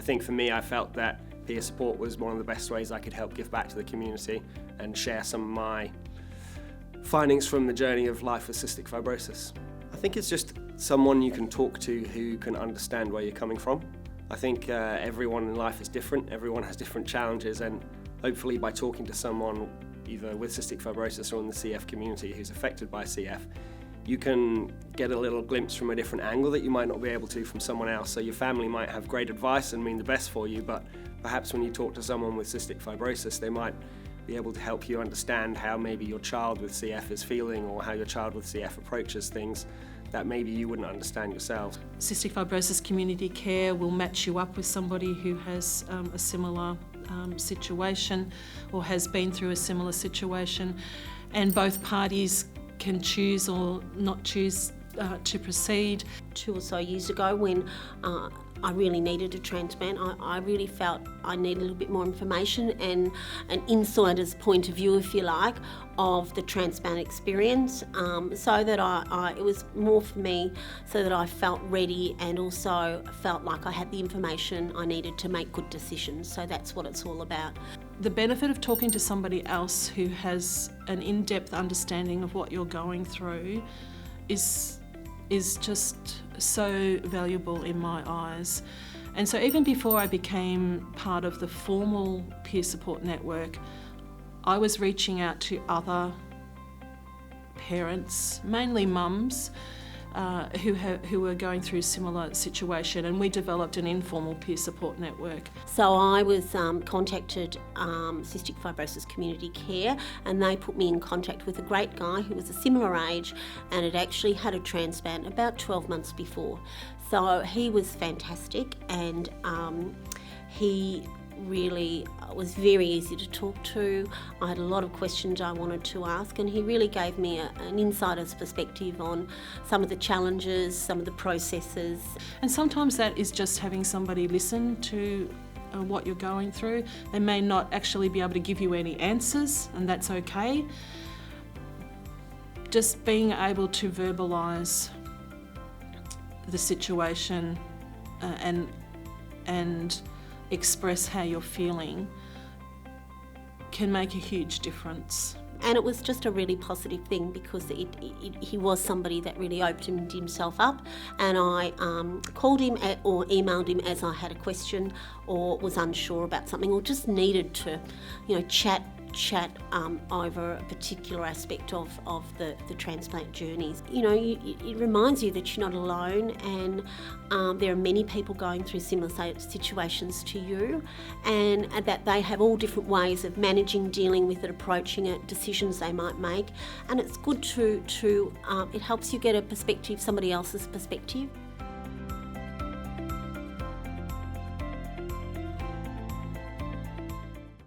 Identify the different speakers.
Speaker 1: think for me, I felt that peer support was one of the best ways I could help give back to the community and share some of my findings from the journey of life with cystic fibrosis. I think it's just someone you can talk to who can understand where you're coming from. I think everyone in life is different, everyone has different challenges, and hopefully by talking to someone either with cystic fibrosis or in the CF community who's affected by CF, you can get a little glimpse from a different angle that you might not be able to from someone else. So your family might have great advice and mean the best for you, but perhaps when you talk to someone with cystic fibrosis, they might be able to help you understand how maybe your child with CF is feeling, or how your child with CF approaches things that maybe you wouldn't understand yourself.
Speaker 2: Cystic Fibrosis Community Care will match you up with somebody who has a similar situation or has been through a similar situation, and both parties can choose or not choose to proceed.
Speaker 3: 2 or so years ago, when I really needed a transplant, I really felt I needed a little bit more information and an insider's point of view, if you like, of the transplant experience, so that it was more for me, so that I felt ready and also felt like I had the information I needed to make good decisions. So that's what it's all about.
Speaker 2: The benefit of talking to somebody else who has an in-depth understanding of what you're going through is just so valuable in my eyes. And so even before I became part of the formal peer support network, I was reaching out to other parents, mainly mums, who were going through a similar situation, and we developed an informal peer support network.
Speaker 3: So I was contacted Cystic Fibrosis Community Care, and they put me in contact with a great guy who was a similar age and had actually had a transplant about 12 months before. So he was fantastic, and he really was very easy to talk to. I had a lot of questions I wanted to ask, and he really gave me an insider's perspective on some of the challenges, some of the processes.
Speaker 2: And sometimes that is just having somebody listen to what you're going through. They may not actually be able to give you any answers, and that's okay. Just being able to verbalise the situation and express how you're feeling can make a huge difference.
Speaker 3: And it was just a really positive thing, because he was somebody that really opened himself up, and I called him or emailed him as I had a question or was unsure about something, or just needed to, chat over a particular aspect of the transplant journeys. It reminds you that you're not alone, and there are many people going through similar situations to you, and that they have all different ways of managing, dealing with it, approaching it, decisions they might make, and it's good to it helps you get a perspective, somebody else's perspective.